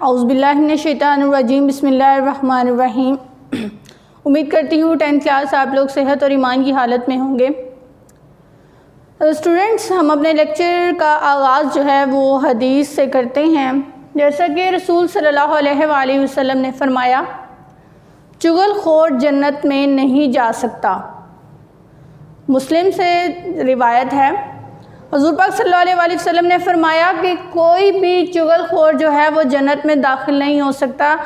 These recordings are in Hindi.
औज़ुबिल्लाहिमिनश्शैतानिर्रजीम बिस्मिल्लाहिर्रहमानिर्रहीम। उम्मीद करती हूँ 10th क्लास आप लोग सेहत और ईमान की हालत में होंगे। स्टूडेंट्स, हम अपने लेक्चर का आगाज़ जो है वो हदीस से करते हैं। जैसा कि रसूल सल्लल्लाहु अलैहि वसल्लम ने फरमाया, चुगलखोर जन्नत में नहीं जा सकता। मुस्लिम से रिवायत है, हुज़ूर पाक सल्लल्लाहु अलैहि वसल्लम ने फरमाया कि कोई भी चुगलखोर जो है वो जन्नत में दाखिल नहीं हो सकता।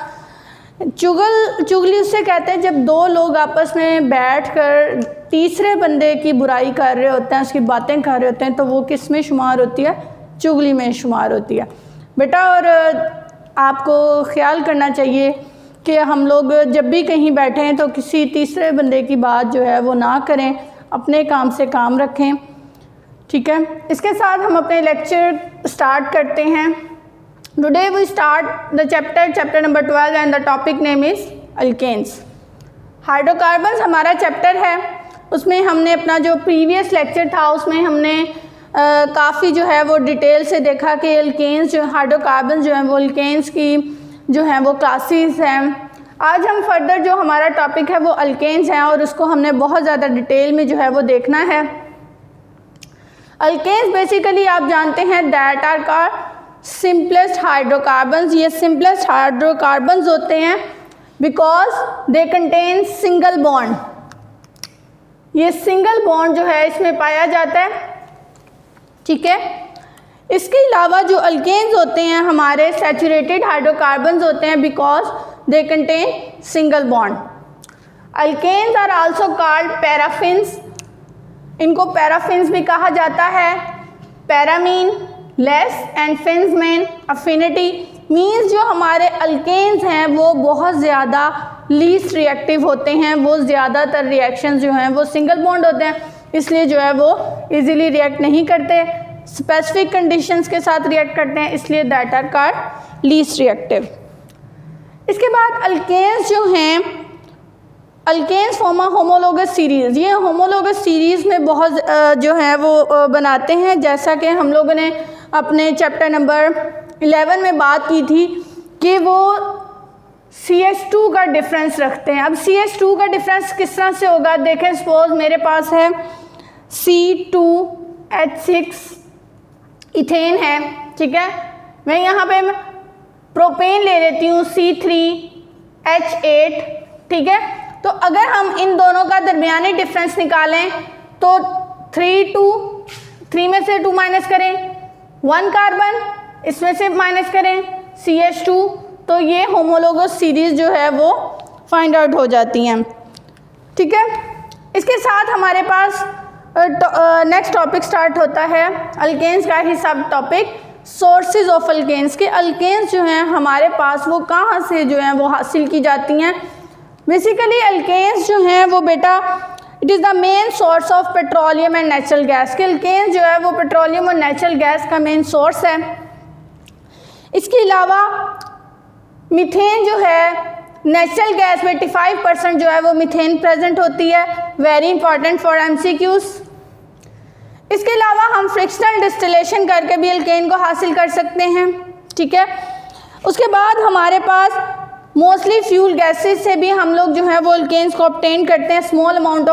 चुगली उससे कहते हैं जब दो लोग आपस में बैठकर तीसरे बंदे की बुराई कर रहे होते हैं, उसकी बातें कर रहे होते हैं, तो वो किस में शुमार होती है? चुगली में शुमार होती है बेटा। और आपको ख्याल करना चाहिए कि हम लोग जब भी कहीं बैठे हैं तो किसी तीसरे बंदे की बात जो है वो ना करें, अपने काम से काम रखें, ठीक है। इसके साथ हम अपने लेक्चर स्टार्ट करते हैं। Today we start the chapter number 12 and the topic name is alkanes. Hydrocarbons हमारा चैप्टर है। उसमें हमने अपना जो प्रीवियस लेक्चर था उसमें हमने काफ़ी जो है वो डिटेल से देखा कि अल्केन्स जो हाइड्रोकार्बन्स जो हैं वो अल्केन्स की जो हैं वो क्लासेस हैं। आज हम फर्दर जो हमारा टॉपिक है वो अल्केन्स हैं और उसको हमने बहुत ज़्यादा डिटेल में जो है वो देखना है। अल्केन्स बेसिकली आप जानते हैं दैट आर का सिंपलेस्ट हाइड्रोकार्बन्स। ये सिंपलेस्ट हाइड्रोकार्बन्स होते हैं because they contain single bond. ये सिंगल बॉन्ड जो है इसमें पाया जाता है, ठीक है। इसके अलावा जो अल्केन्स होते हैं हमारे सैचुरेटेड हाइड्रोकार्बन्स होते हैं because they contain single bond. Alkanes are also called paraffins. इनको पैराफिन्स भी कहा जाता है। पैरामीन लेस एंड फिन्स मेन अफिनिटी मीन्स जो हमारे अल्केन्स हैं वो बहुत ज़्यादा लीस्ट रिएक्टिव होते हैं। वो ज़्यादातर रिएक्शंस जो हैं वो सिंगल बॉन्ड होते हैं, इसलिए जो है वो इजीली रिएक्ट नहीं करते, स्पेसिफिक कंडीशंस के साथ रिएक्ट करते हैं, इसलिए that are called least reactive. इसके बाद अल्केन्स जो हैं, alkanes form a homologous series. ये होमोलोगस सीरीज़ में बहुत जो है वो बनाते हैं, जैसा कि हम लोगों ने अपने चैप्टर नंबर 11 में बात की थी कि वो CH2 का डिफरेंस रखते हैं। अब CH2 का डिफरेंस किस तरह से होगा? देखें, सपोज मेरे पास है C2H6 इथेन है, ठीक है। मैं यहाँ पे प्रोपेन ले लेती हूँ C3H8, ठीक है। तो अगर हम इन दोनों का दरमियानी डिफरेंस निकालें तो 3 में से 2 माइनस करें, 1 कार्बन इसमें से माइनस करें CH2, तो ये होमोलोगस सीरीज़ जो है वो फाइंड आउट हो जाती हैं, ठीक है। इसके साथ हमारे पास नेक्स्ट टॉपिक स्टार्ट होता है अल्केन्स का ही सब टॉपिक सोर्सेज ऑफ अल्केन्स के। अल्केन्स जो हैं हमारे पास वो कहाँ से जो हैं वो हासिल की जाती हैं। बेसिकली अल्केन्स जो हैं वो बेटा it is the main source of petroleum and natural gas. के अल्केन्स जो है वो पेट्रोलियम और नेचुरल गैस का मेन सोर्स है। इसके अलावा मीथेन जो है, नेचुरल गैस में 85% जो है वो मीथेन प्रेजेंट होती है। Very important for MCQs। इसके अलावा हम फ्रिक्शनल डिस्टिलेशन करके भी अल्केन को हासिल कर सकते हैं, ठीक है। उसके बाद हमारे पास मोस्टली फ्यूल गैसेस से भी हम लोग जो है वो अल्केन्स को ऑब्टेन करते हैं। Small amount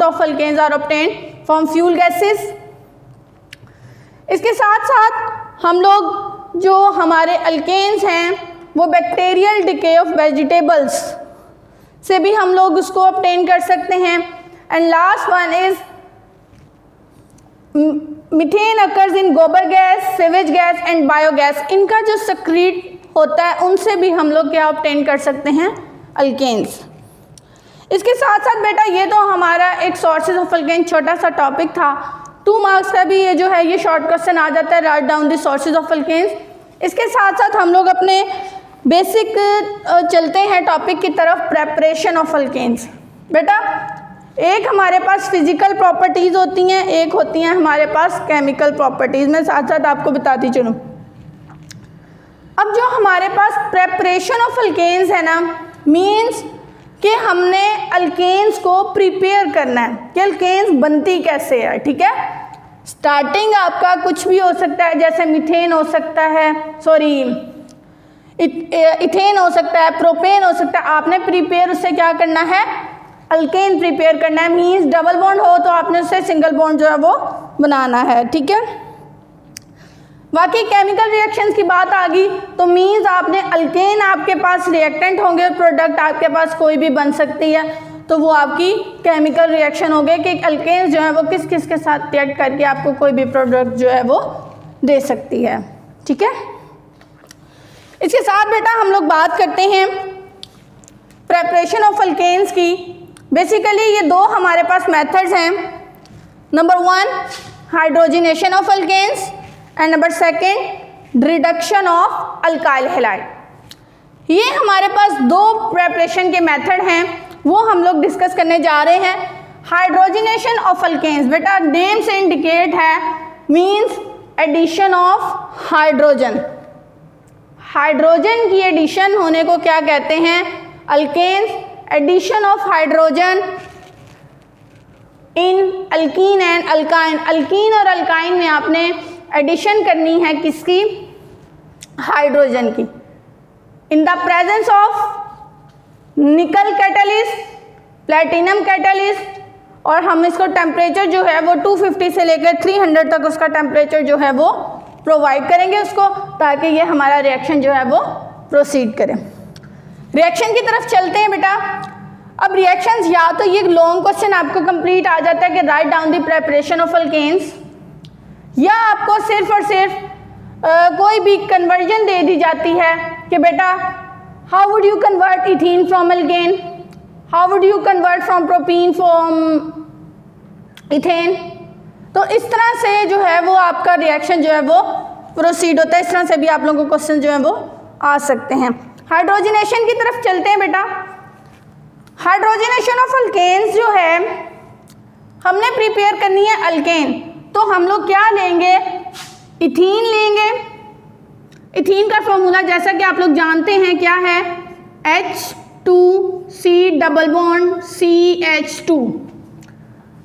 of alkanes are obtain from fuel gases. इसके साथ साथ हम लोग जो हमारे अल्केन्स हैं वो बैक्टीरियल डिके ऑफ वेजिटेबल्स से भी हम लोग उसको ऑब्टेन कर सकते हैं। And last one is methane occurs in गोबर gas, sewage gas and biogas. इनका जो सक्रीट होता है उनसे भी हम लोग क्या ऑब्टेन कर सकते हैं? अल्केन्स। इसके साथ साथ बेटा ये तो हमारा एक सोर्सेज ऑफ अल्केन छोटा सा टॉपिक था। 2 मार्क्स का भी ये जो है ये शॉर्ट क्वेश्चन आ जाता है, write down the sources of alkanes. इसके साथ साथ हम लोग अपने बेसिक चलते हैं टॉपिक की तरफ, प्रेपरेशन ऑफ अल्केन्स। बेटा एक हमारे पास फिजिकल प्रॉपर्टीज़ होती हैं, एक होती हैं हमारे पास केमिकल प्रॉपर्टीज़। मैं साथ साथ आपको बताती चलूँ। अब जो हमारे पास प्रेपरेशन ऑफ अल्केन्स है ना, मीन्स कि हमने अल्केन्स को प्रिपेयर करना है कि अल्केन्स बनती कैसे है, ठीक है। स्टार्टिंग आपका कुछ भी हो सकता है, जैसे मीथेन हो सकता है, इथेन हो सकता है, प्रोपेन हो सकता है। आपने प्रिपेयर उससे क्या करना है, अल्केन प्रिपेयर करना है। मीन्स डबल बॉन्ड हो तो आपने उससे सिंगल बॉन्ड जो है वो बनाना है, ठीक है। बाकी केमिकल रिएक्शंस की बात आ गई तो मीन्स आपने अल्केन, आपके पास रिएक्टेंट होंगे, प्रोडक्ट आपके पास कोई भी बन सकती है, तो वो आपकी केमिकल रिएक्शन हो गई कि अल्केन जो है वो किस किस के साथ रिएक्ट करके आपको कोई भी प्रोडक्ट जो है वो दे सकती है, ठीक है। इसके साथ बेटा हम लोग बात करते हैं प्रेपरेशन ऑफ अल्केन्स की। बेसिकली ये दो हमारे पास मेथड्स हैं। Number 1 hydrogenation of alkanes and number 2 reduction of alkyl halide. ये हमारे पास दो प्रेपरेशन के मेथड हैं, वो हम लोग डिस्कस करने जा रहे हैं। हाइड्रोजिनेशन ऑफ अल्केन्स बेटा नेम से इंडिकेट है, means addition of hydrogen. Hydrogen की एडिशन होने को क्या कहते हैं, alkanes. Addition of hydrogen in alkene and alkyne. Alkene और अल्काइन में आपने एडिशन करनी है किसकी, हाइड्रोजन की। In the presence of nickel catalyst, platinum catalyst, और हम इसको टेम्परेचर जो है वो 250 से लेकर 300 तक उसका टेम्परेचर जो है वो प्रोवाइड करेंगे उसको, ताकि ये हमारा रिएक्शन जो है वो प्रोसीड करे। रिएक्शन की तरफ चलते हैं बेटा। अब रिएक्शंस, या तो ये लॉन्ग क्वेश्चन आपको कंप्लीट आ जाता है कि write down the preparation of alkanes, या आपको सिर्फ और सिर्फ कोई भी कन्वर्जन दे दी जाती है कि बेटा how would you convert ethene from alkane, how would you convert from propene from ethane. तो इस तरह से जो है वो आपका रिएक्शन जो है वो प्रोसीड होता है। इस तरह से भी आप लोगों को क्वेश्चन जो है वो आ सकते हैं। हाइड्रोजनेशन की तरफ चलते हैं बेटा। हाइड्रोजनेशन ऑफ अल्केन्स जो है, हमने प्रिपेयर करनी है अल्केन, तो हम लोग क्या लेंगे, इथीन लेंगे। इथीन का फॉर्मूला जैसा कि आप लोग जानते हैं क्या है, H2C डबल बॉन्ड CH2।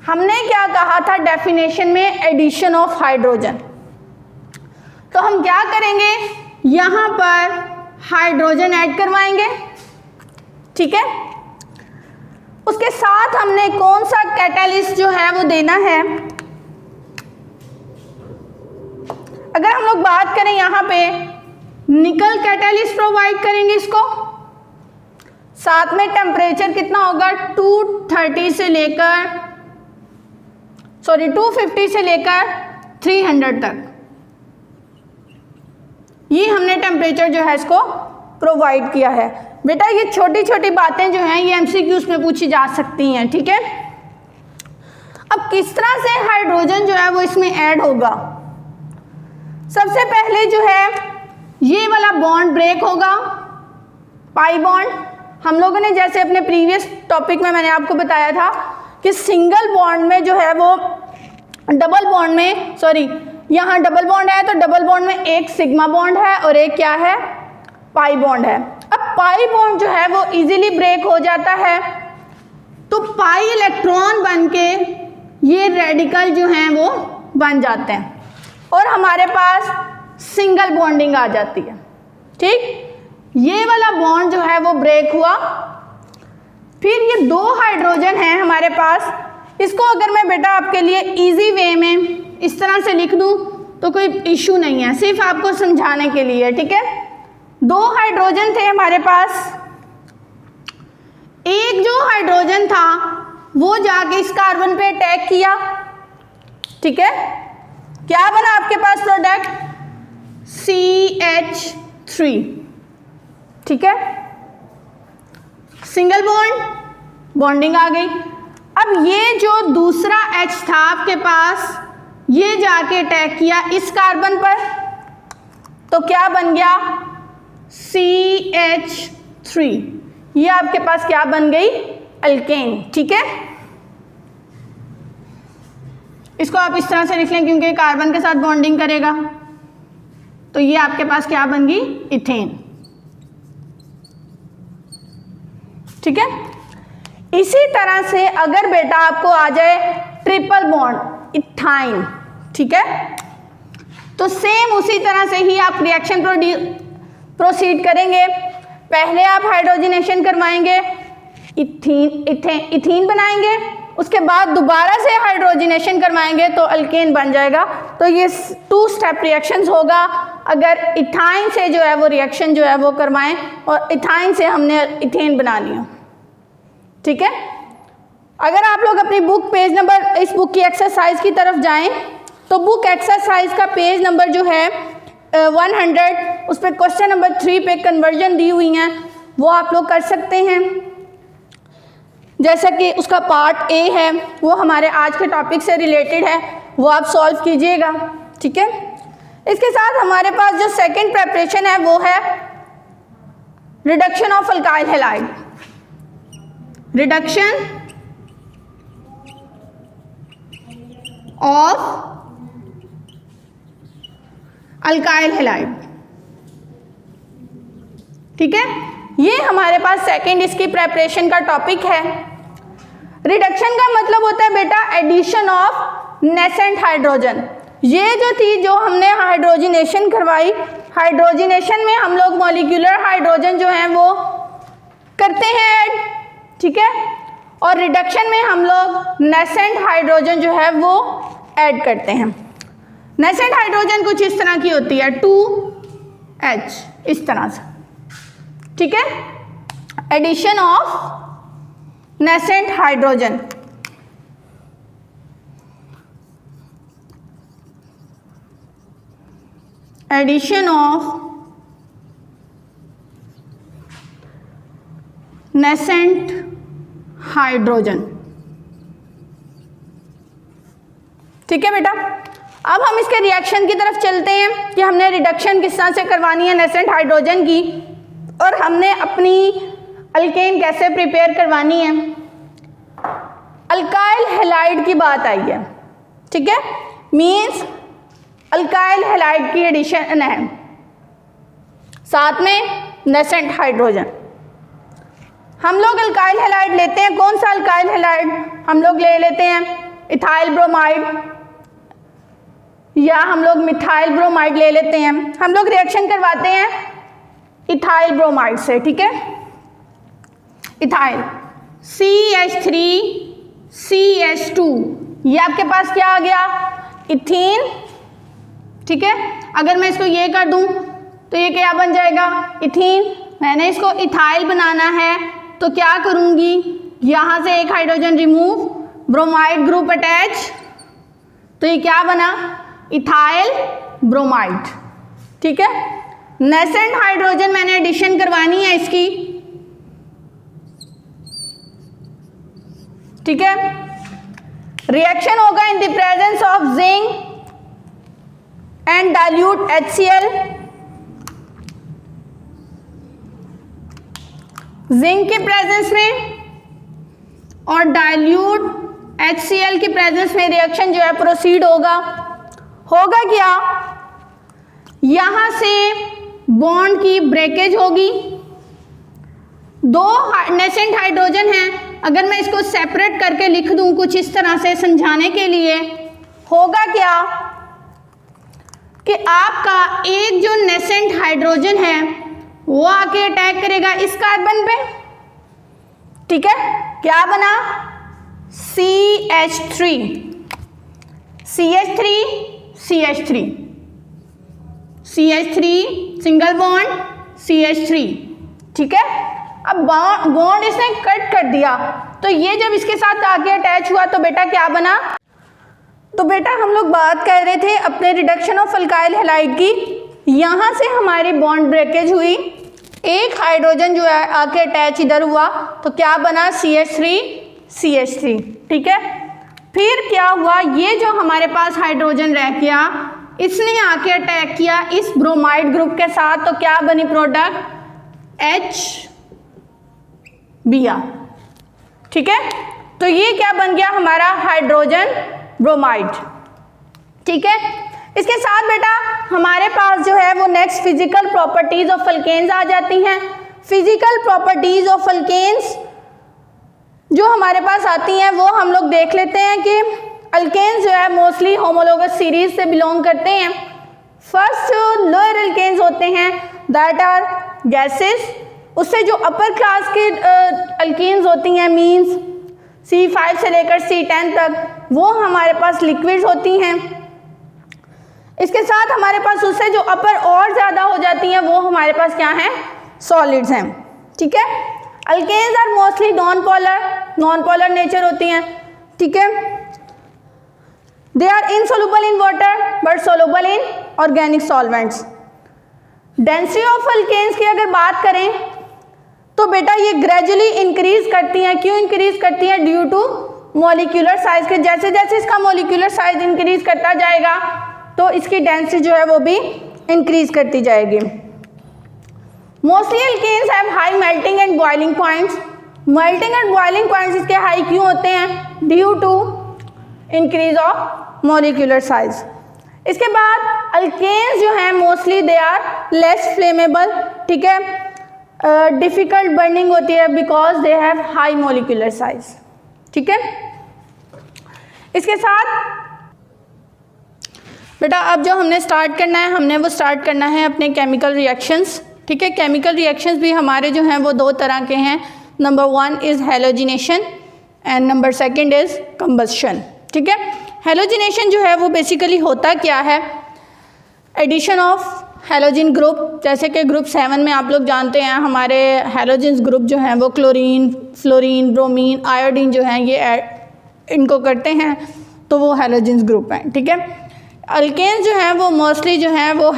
हमने क्या कहा था डेफिनेशन में, एडिशन ऑफ हाइड्रोजन। तो हम क्या करेंगे, यहाँ पर हाइड्रोजन ऐड करवाएंगे, ठीक है। उसके साथ हमने कौन सा कैटालिस्ट जो है वो देना है। अगर हम लोग बात करें यहाँ पे निकल कैटालिस्ट प्रोवाइड करेंगे इसको, साथ में टेम्परेचर कितना होगा 250 से लेकर 250 से लेकर 300 तक। ये हमने टेम्परेचर जो है इसको प्रोवाइड किया है। बेटा ये छोटी छोटी बातें जो हैं ये एमसीक्यूज में पूछी जा सकती हैं, ठीक है। अब किस तरह से हाइड्रोजन जो है वो इसमें ऐड होगा, सबसे पहले जो है ये वाला बॉन्ड ब्रेक होगा, पाई बॉन्ड। हम लोगों ने जैसे अपने प्रीवियस टॉपिक में मैंने आपको बताया था कि सिंगल बॉन्ड में जो है वो डबल बॉन्ड में, यहाँ डबल बॉन्ड है तो डबल बॉन्ड में एक सिग्मा बॉन्ड है और एक क्या है, पाई बॉन्ड है। अब पाई बॉन्ड जो है वो इजीली ब्रेक हो जाता है, तो पाई इलेक्ट्रॉन बन के ये रेडिकल जो हैं वो बन जाते हैं और हमारे पास सिंगल बॉन्डिंग आ जाती है, ठीक। ये वाला बॉन्ड जो है वो ब्रेक हुआ। फिर ये दो हाइड्रोजन हैं हमारे पास, इसको अगर मैं बेटा आपके लिए इजी वे में इस तरह से लिख दूं तो कोई इशू नहीं है, सिर्फ आपको समझाने के लिए, ठीक है। दो हाइड्रोजन थे हमारे पास, एक जो हाइड्रोजन था वो जाके इस कार्बन पे अटैक किया, ठीक है। क्या बना आपके पास प्रोडक्ट, CH3, ठीक है। सिंगल बॉन्ड, बॉन्डिंग आ गई। अब ये जो दूसरा H था आपके पास, ये जाके अटैक किया इस कार्बन पर, तो क्या बन गया, CH3। ये आपके पास क्या बन गई, अल्केन, ठीक है। इसको आप इस तरह से लिख लें क्योंकि कार्बन के साथ बॉन्डिंग करेगा, तो ये आपके पास क्या बन गई, इथेन, ठीक है। इसी तरह से अगर बेटा आपको आ जाए ट्रिपल बॉन्ड इथाइन, ठीक है, तो सेम उसी तरह से ही आप रिएक्शन प्रोसीड करेंगे। पहले आप हाइड्रोजनेशन करवाएंगे, इथीन बनाएंगे, उसके बाद दोबारा से हाइड्रोजनेशन करवाएंगे तो अल्केन बन जाएगा। तो ये 2 स्टेप रिएक्शंस होगा अगर इथाइन से जो है वो रिएक्शन जो है वो करवाएं और इथाइन से हमने इथेन बना लिया। ठीक है, अगर आप लोग अपनी बुक पेज नंबर इस बुक की एक्सरसाइज की तरफ जाएं तो बुक एक्सरसाइज का पेज नंबर जो है 100, उस पर क्वेश्चन नंबर 3 पे कन्वर्जन दी हुई हैं, वो आप लोग कर सकते हैं। जैसा कि उसका पार्ट ए है वो हमारे आज के टॉपिक से रिलेटेड है, वो आप सॉल्व कीजिएगा। ठीक है, इसके साथ हमारे पास जो सेकंड प्रेपरेशन है वो है reduction of alkyl halide. Reduction of alkyl halide. ठीक है, ये हमारे पास सेकंड इसकी प्रेपरेशन का टॉपिक है। रिडक्शन का मतलब होता है बेटा एडिशन ऑफ नेसेंट हाइड्रोजन। ये जो थी जो हमने हाइड्रोजनेशन करवाई, हाइड्रोजनेशन में हम लोग मॉलिक्यूलर हाइड्रोजन जो है वो करते हैं ऐड। ठीक है, और रिडक्शन में हम लोग नेसेंट हाइड्रोजन जो है वो ऐड करते हैं। नेसेंट हाइड्रोजन कुछ इस तरह की होती है 2H इस तरह से। ठीक है, addition of nascent hydrogen. Addition of nascent hydrogen. ठीक है बेटा, अब हम इसके रिएक्शन की तरफ चलते हैं कि हमने रिडक्शन किस तरह से करवानी है नेसेंट हाइड्रोजन की और हमने अपनी अल्केन कैसे प्रिपेयर करवानी है। अल्काइल हैलाइड की बात आई है। ठीक है, मींस अल्काइल हैलाइड की एडिशन है, साथ में नेसेंट हाइड्रोजन। हम लोग अल्काइल हैलाइड लेते हैं, कौन सा अल्काइल हैलाइड? हम लोग ले लेते हैं इथाइल ब्रोमाइड या हम लोग मिथाइल ब्रोमाइड ले लेते हैं। हम लोग रिएक्शन करवाते हैं इथाइल ब्रोमाइड से। ठीक है, इथाइल CH3CH2, ये आपके पास क्या आ गया? इथीन। ठीक है, अगर मैं इसको ये कर दूं तो ये क्या बन जाएगा? इथीन। मैंने इसको इथाइल बनाना है तो क्या करूंगी? यहां से एक hydrogen remove, bromide group attach, तो ये क्या बना? Ethyl bromide. ठीक है, नेसेंट हाइड्रोजन मैंने एडिशन करवानी है इसकी। ठीक है, रिएक्शन होगा in the presence of zinc and dilute HCl। Zinc के प्रेजेंस में और डाइल्यूट HCl के प्रेजेंस में रिएक्शन जो है प्रोसीड होगा क्या? यहां से बॉन्ड की ब्रेकेज होगी। 2 नेसेंट हाइड्रोजन हैं, अगर मैं इसको सेपरेट करके लिख दूं कुछ इस तरह से समझाने के लिए, होगा क्या कि आपका एक जो नेसेंट हाइड्रोजन है वो आके अटैक करेगा इस कार्बन पे। ठीक है, क्या बना? CH3 single bond CH3। ठीक है, अब बॉन्ड इसने कट कर दिया तो ये जब इसके साथ आके अटैच हुआ तो बेटा क्या बना? तो बेटा हम लोग बात कर रहे थे अपने रिडक्शन ऑफ अल्काइल हैलाइड की। यहाँ से हमारी बॉन्ड ब्रेकेज हुई, एक हाइड्रोजन जो है आके अटैच इधर हुआ तो क्या बना? CH3। ठीक है, फिर क्या हुआ? ये जो हमारे पास हाइड्रोजन रह गया इसने आके अटैक किया इस ब्रोमाइड ग्रुप के साथ, तो क्या बनी प्रोडक्ट? HBr। ठीक है, तो ये क्या बन गया? हमारा हाइड्रोजन ब्रोमाइड। ठीक है, इसके साथ बेटा हमारे पास जो है वो next physical properties of alkanes आ जाती हैं। फिजिकल प्रॉपर्टीज ऑफ अल्केन्स जो हमारे पास आती हैं वो हम लोग देख लेते हैं कि अल्केन्स जो है मोस्टली होमोलोगस सीरीज से बिलोंग करते हैं। फर्स्ट लोअर अल्केन्स होते हैं, दैट आर गैसेस। उससे जो अपर क्लास के अल्कीन्स होती हैं, मीन्स C5 से लेकर C10 तक, वो हमारे पास लिक्विड्स होती हैं। इसके साथ हमारे पास उससे जो अपर और ज़्यादा हो जाती हैं वो हमारे पास क्या हैं, सॉलिड्स हैं। ठीक है, alkanes are mostly non polar nature होती हैं। ठीक है, they are insoluble in water but soluble in organic solvents. Density of alkanes की अगर बात करें तो बेटा ये ग्रेजुअली इंक्रीज करती हैं। क्यों इंक्रीज करती हैं? ड्यू टू मॉलिक्यूलर साइज के। जैसे जैसे इसका मॉलिक्यूलर साइज इंक्रीज करता जाएगा तो इसकी डेंसिटी जो है वो भी इंक्रीज करती जाएगी। Mostly alkanes have high melting and boiling points. Melting and boiling points इसके हाई क्यों होते हैं? Due to increase of molecular size. इसके बाद अल्केन्स जो हैं mostly they are less flammable. ठीक है, डिफिकल्ट बर्निंग होती है because they have high molecular size. ठीक है, इसके साथ बेटा अब जो हमने स्टार्ट करना है, हमने वो स्टार्ट करना है अपने केमिकल रिएक्शंस। ठीक है, केमिकल रिएक्शंस भी हमारे जो हैं वो दो तरह के हैं। Number 1 is halogenation and number 2 is combustion. ठीक है, हैलोजिनेशन जो है वो बेसिकली होता क्या है? एडिशन ऑफ हैलोजन ग्रुप, जैसे कि ग्रुप 7 में आप लोग जानते हैं हमारे हैलोजन्स ग्रुप जो हैं वो क्लोरीन, फ्लोरीन, ब्रोमीन, आयोडीन जो हैं ये इनको करते हैं, तो वो हैलोजन्स ग्रुप हैं। ठीक है, अल्केन्स जो हैं वो मोस्टली जो हैं वो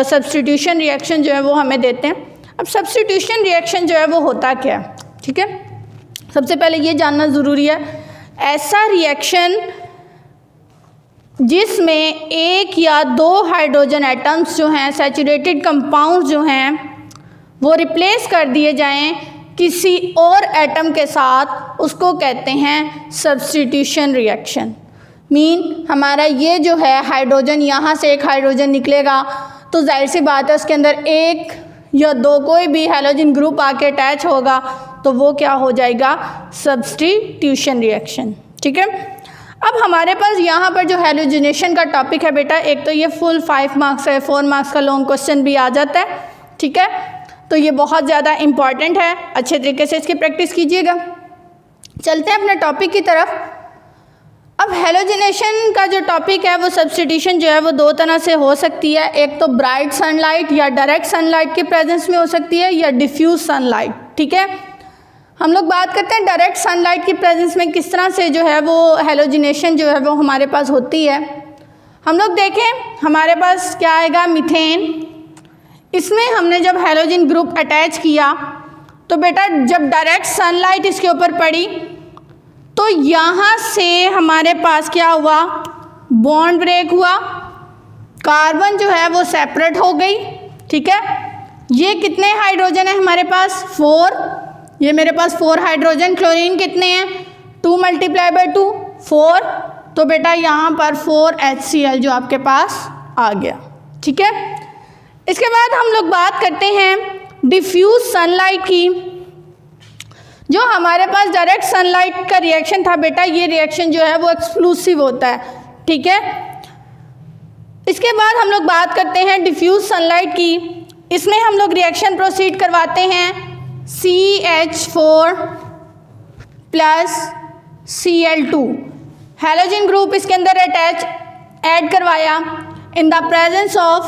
सब्स्टिट्यूशन रिएक्शन जो है वो हमें देते हैं। अब सब्स्टिट्यूशन रिएक्शन जो है वो होता क्या है? ठीक है, सबसे पहले ये जानना ज़रूरी है, ऐसा रिएक्शन जिसमें 1 या 2 हाइड्रोजन एटम्स जो हैं, सैचुरेटेड कंपाउंड्स जो हैं, वो रिप्लेस कर दिए जाएं किसी और एटम के साथ, उसको कहते हैं सब्स्टिट्यूशन रिएक्शन। मीन हमारा ये जो है हाइड्रोजन, यहाँ से एक हाइड्रोजन निकलेगा तो जाहिर सी बात है उसके अंदर 1 या 2 कोई भी हैलोजन ग्रुप आके अटैच होगा तो वो क्या हो जाएगा? Substitution reaction. ठीक है, अब हमारे पास यहाँ पर जो हैलोजिनेशन का टॉपिक है बेटा, एक तो ये फुल 5 मार्क्स है, 4 मार्क्स का लॉन्ग क्वेश्चन भी आ जाता है। ठीक है, तो ये बहुत ज़्यादा इम्पॉर्टेंट है, अच्छे तरीके से इसकी प्रैक्टिस कीजिएगा। चलते हैं अपने टॉपिक की तरफ। अब हैलोजिनेशन का जो टॉपिक है वो सब्स्टिट्यूशन जो है वो 2 तरह से हो सकती है। एक तो ब्राइट सनलाइट या डायरेक्ट सनलाइट के प्रेजेंस में हो सकती है, या डिफ्यूज सनलाइट। ठीक है, हम लोग बात करते हैं डायरेक्ट सनलाइट की प्रेजेंस में किस तरह से जो है वो हैलोजिनेशन जो है वो हमारे पास होती है। हम लोग देखें हमारे पास क्या आएगा, मीथेन। इसमें हमने जब हैलोजन ग्रुप अटैच किया तो बेटा जब डायरेक्ट सनलाइट इसके ऊपर पड़ी तो यहाँ से हमारे पास क्या हुआ, बॉन्ड ब्रेक हुआ, कार्बन जो है वो सेपरेट हो गई। ठीक है, ये कितने हाइड्रोजन है हमारे पास? 4। ये मेरे पास 4 हाइड्रोजन। क्लोरीन कितने हैं? 2 × 2 4। तो बेटा यहाँ पर 4 HCl जो आपके पास आ गया। ठीक है, इसके बाद हम लोग बात करते हैं डिफ्यूज सनलाइट की। जो हमारे पास डायरेक्ट सनलाइट का रिएक्शन था बेटा, ये रिएक्शन जो है वो एक्सक्लूसिव होता है। ठीक है, इसके बाद हम लोग बात करते हैं डिफ्यूज सनलाइट की। इसमें हम लोग रिएक्शन प्रोसीड करवाते हैं CH4 + Cl2, हैलोजन ग्रुप इसके अंदर ऐड करवाया in the presence of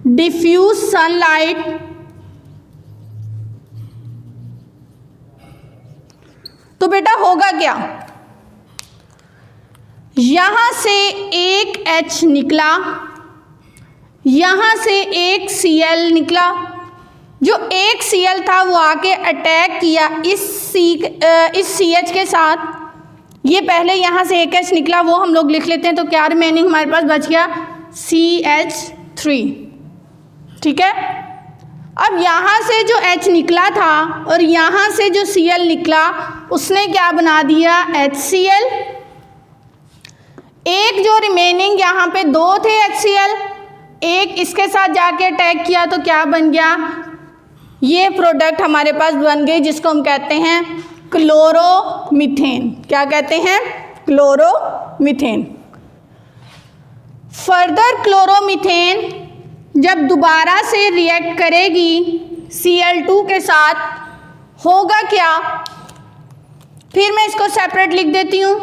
diffuse sunlight. तो बेटा होगा क्या, यहां से एक H निकला, यहां से एक Cl निकला। जो एक Cl था वो आके अटैक किया इस CH के साथ। ये पहले यहाँ से एक H निकला, वो हम लोग लिख लेते हैं, तो क्या रिमेनिंग हमारे पास बच गया? CH3। ठीक है, अब यहाँ से जो H निकला था और यहाँ से जो Cl निकला उसने क्या बना दिया? HCl। एक जो रिमेनिंग यहाँ पे 2 थे HCl, एक इसके साथ जाके अटैक किया तो क्या बन गया? ये प्रोडक्ट हमारे पास बन गई जिसको हम कहते हैं क्लोरोमीथेन। क्या कहते हैं? क्लोरोमीथेन। फर्दर क्लोरोमीथेन जब दोबारा से रिएक्ट करेगी Cl2 के साथ होगा क्या, फिर मैं इसको सेपरेट लिख देती हूँ,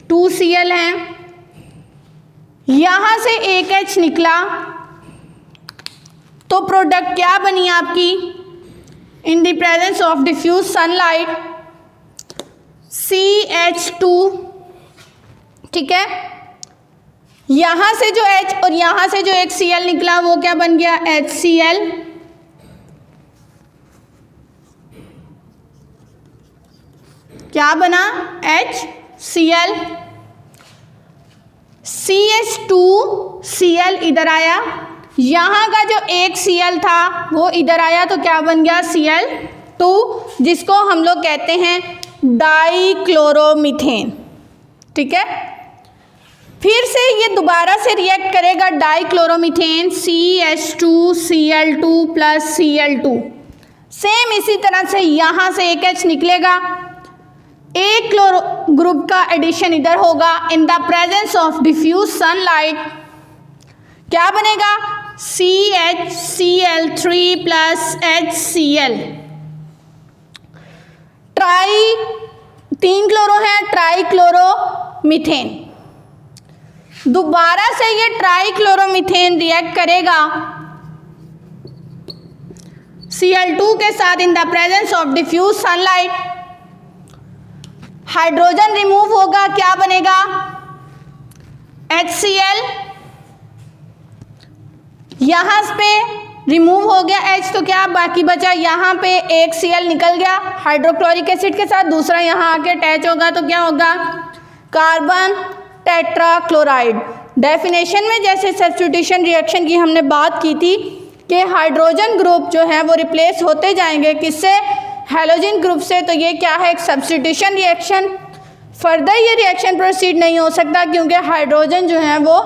2Cl हैं, यहाँ से एक H निकला तो प्रोडक्ट क्या बनी आपकी, in the presence of diffuse sunlight CH2, ठीक है। यहाँ से जो H और यहाँ से जो एक Cl निकला वो क्या बन गया, HCl, क्या बना, HCl, CH2Cl इधर आया, यहाँ का जो एक Cl था वो इधर आया तो क्या बन गया, Cl2, जिसको हम लोग कहते हैं डाइक्लोरोमीथेन, ठीक है। फिर से ये दोबारा से रिएक्ट करेगा dichloromethane CH2Cl2 plus Cl2, same इसी तरह से यहाँ से एक H निकलेगा, एक क्लोरो ग्रुप का एडिशन इधर होगा, in the presence of diffuse sunlight क्या बनेगा, CHCl3 प्लस HCl, तीन क्लोरो है, ट्राइक्लोरोमीथेन। दोबारा से ये ट्राइक्लोरोमीथेन रिएक्ट करेगा Cl2 के साथ in the presence of diffuse sunlight, hydrogen remove होगा, क्या बनेगा, HCl, यहाँ पे रिमूव हो गया H तो क्या बाकी बचा, यहाँ पे एक Cl निकल गया हाइड्रोक्लोरिक एसिड के साथ, दूसरा यहाँ आके अटैच होगा तो क्या होगा, कार्बन टेट्राक्लोराइड। डेफिनेशन में जैसे सब्स्टिट्यूशन रिएक्शन की हमने बात की थी कि हाइड्रोजन ग्रुप जो है वो रिप्लेस होते जाएंगे किससे, हैलोजन ग्रुप से, तो ये क्या है, एक सब्स्टिट्यूशन रिएक्शन। फर्दर ये रिएक्शन प्रोसीड नहीं हो सकता क्योंकि हाइड्रोजन जो है वो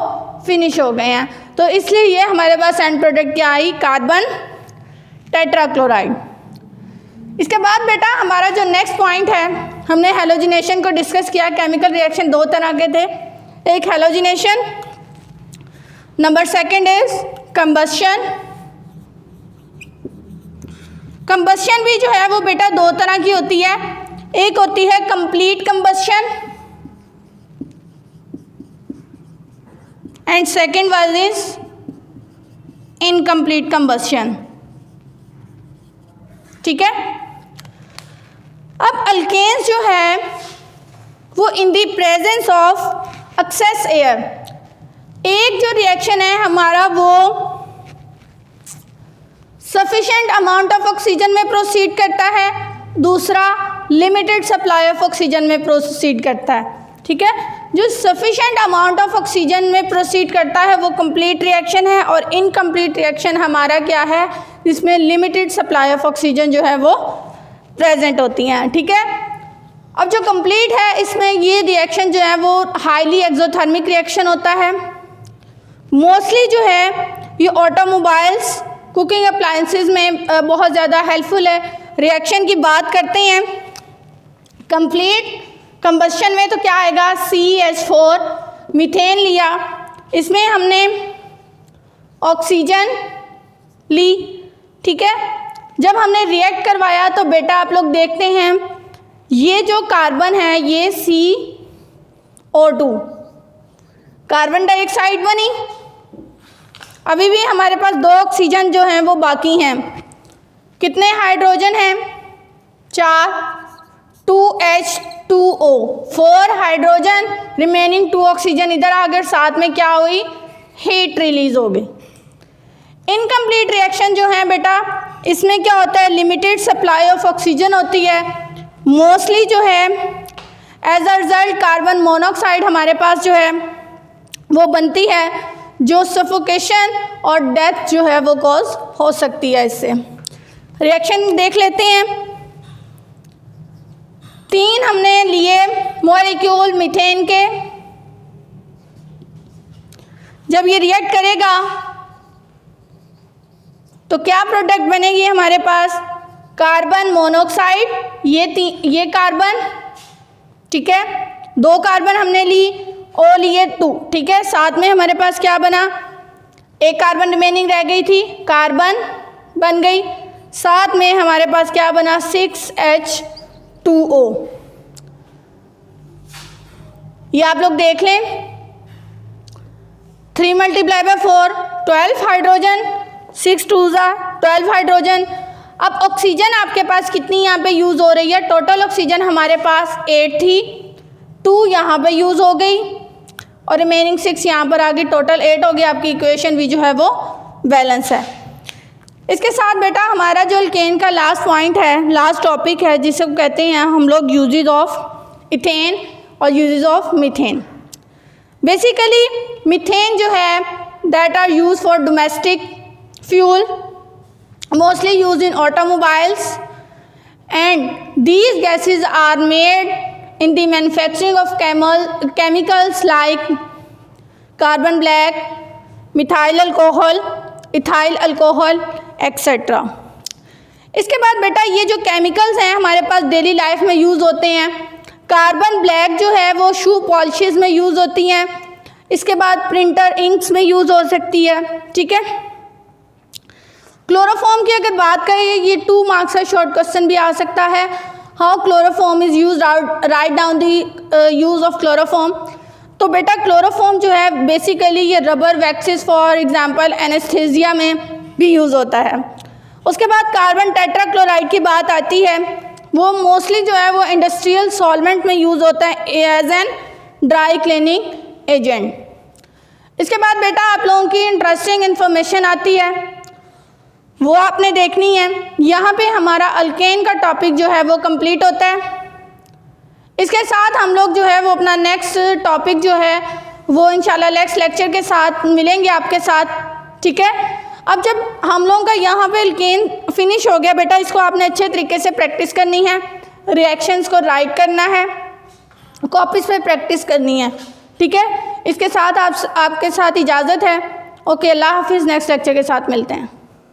फिनिश हो गए हैं, तो इसलिए ये हमारे पास एंड प्रोडक्ट क्या आई, कार्बन टेट्राक्लोराइड। इसके बाद बेटा हमारा जो नेक्स्ट पॉइंट है, हमने हैलोजिनेशन को डिस्कस किया। केमिकल रिएक्शन दो तरह के थे, एक halogenation, number second is combustion. Combustion भी जो है वो बेटा दो तरह की होती है, एक होती है complete combustion and second one is incomplete combustion, ठीक है। अब अल्केन्स जो है वो in the presence of excess air, एक जो रिएक्शन है हमारा वो सफिशेंट अमाउंट ऑफ ऑक्सीजन में प्रोसीड करता है, दूसरा लिमिटेड सप्लाई ऑफ ऑक्सीजन में प्रोसीड करता है, ठीक है। जो सफिशेंट अमाउंट ऑफ ऑक्सीजन में प्रोसीड करता है वो कंप्लीट रिएक्शन है, और इनकम्प्लीट रिएक्शन हमारा क्या है, जिसमें लिमिटेड सप्लाई ऑफ ऑक्सीजन जो है वो प्रेजेंट होती हैं, ठीक है। अब जो कंप्लीट है इसमें ये रिएक्शन जो है वो हाईली एक्सोथर्मिक रिएक्शन होता है। मोस्टली जो है ये ऑटोमोबाइल्स, कुकिंग अप्लायंसेस में बहुत ज़्यादा हेल्पफुल है। रिएक्शन की बात करते हैं कंप्लीट कंबस्शन में तो क्या आएगा, CH4 मीथेन लिया, इसमें हमने ऑक्सीजन ली, ठीक है। जब हमने रिएक्ट करवाया तो बेटा आप लोग देखते हैं ये जो कार्बन है ये CO2 कार्बन डाइऑक्साइड बनी, अभी भी हमारे पास दो ऑक्सीजन जो हैं वो बाकी हैं। कितने हाइड्रोजन हैं, 4, 2H2O, 4 हाइड्रोजन, रिमेनिंग 2 ऑक्सीजन इधर आ गए, साथ में क्या हुई, हीट रिलीज हो गई। इनकम्प्लीट रिएक्शन जो है बेटा इसमें क्या होता है, लिमिटेड सप्लाई ऑफ ऑक्सीजन होती है। मोस्टली जो है as a result carbon monoxide हमारे पास जो है वो बनती है, जो सफोकेशन और डेथ जो है वो कॉज हो सकती है। इससे रिएक्शन देख लेते हैं। 3 हमने लिए मॉलिक्यूल मीथेन के, जब ये रिएक्ट करेगा तो क्या प्रोडक्ट बनेगी हमारे पास, कार्बन मोनोऑक्साइड, ये कार्बन, ठीक है, 2 कार्बन हमने ली, O लिए 2, ठीक है, साथ में हमारे पास क्या बना, एक कार्बन रिमेनिंग रह गई थी, कार्बन बन गई, साथ में हमारे पास क्या बना 6H2O। ये आप लोग देख लें, 3 × 4 12 हाइड्रोजन, 6 2 12 हाइड्रोजन। अब ऑक्सीजन आपके पास कितनी यहाँ पे यूज़ हो रही है, टोटल ऑक्सीजन हमारे पास 8 थी, 2 यहाँ पे यूज़ हो गई और रिमेनिंग 6 यहाँ पर आ गई, टोटल 8 हो गई। आपकी इक्वेशन भी जो है वो बैलेंस है। इसके साथ बेटा हमारा जो अल्केन का लास्ट पॉइंट है, लास्ट टॉपिक है, जिसे कहते हैं हम लोग यूजेज ऑफ इथेन और uses of methane. Basically methane जो है that are use for domestic fuel, mostly use in automobiles, and these gases are made in the manufacturing of chemicals like carbon black, methyl alcohol, ethyl alcohol etcetera. इसके बाद बेटा ये जो केमिकल्स हैं हमारे पास डेली लाइफ में यूज़ होते हैं। कार्बन ब्लैक जो है वो शू पॉलिशेस में यूज़ होती हैं, इसके बाद प्रिंटर इंक्स में यूज़ हो सकती है, ठीक है। क्लोरोफॉर्म की अगर बात करें, ये 2 मार्क्स का शॉर्ट क्वेश्चन भी आ सकता है। How chloroform is use, right down the use of chloroform. तो बेटा क्लोरोफॉर्म जो है बेसिकली ये rubber waxes for example anaesthesia में भी यूज़ होता है। उसके बाद कार्बन टेट्राक्लोराइड की बात आती है, वो मोस्टली जो है वो इंडस्ट्रियल सॉल्वेंट में यूज़ होता है as an dry cleaning agent. इसके बाद बेटा आप लोगों की इंटरेस्टिंग इन्फॉर्मेशन आती है, वो आपने देखनी है। यहाँ पे हमारा अल्केन का टॉपिक जो है वो कंप्लीट होता है। इसके साथ हम लोग जो है वो अपना नेक्स्ट टॉपिक जो है वो इंशाल्लाह नेक्स्ट लेक्चर के साथ मिलेंगे आपके साथ, ठीक है। अब जब हम लोगों का यहाँ पे अल्केन फिनिश हो गया बेटा, इसको आपने अच्छे तरीके से प्रैक्टिस करनी है, रिएक्शंस को राइट करना है, कॉपीज पे प्रैक्टिस करनी है, ठीक है। इसके साथ आपके साथ इजाज़त है। ओके, अल्लाह हाफिज़, नेक्स्ट लेक्चर के साथ मिलते हैं।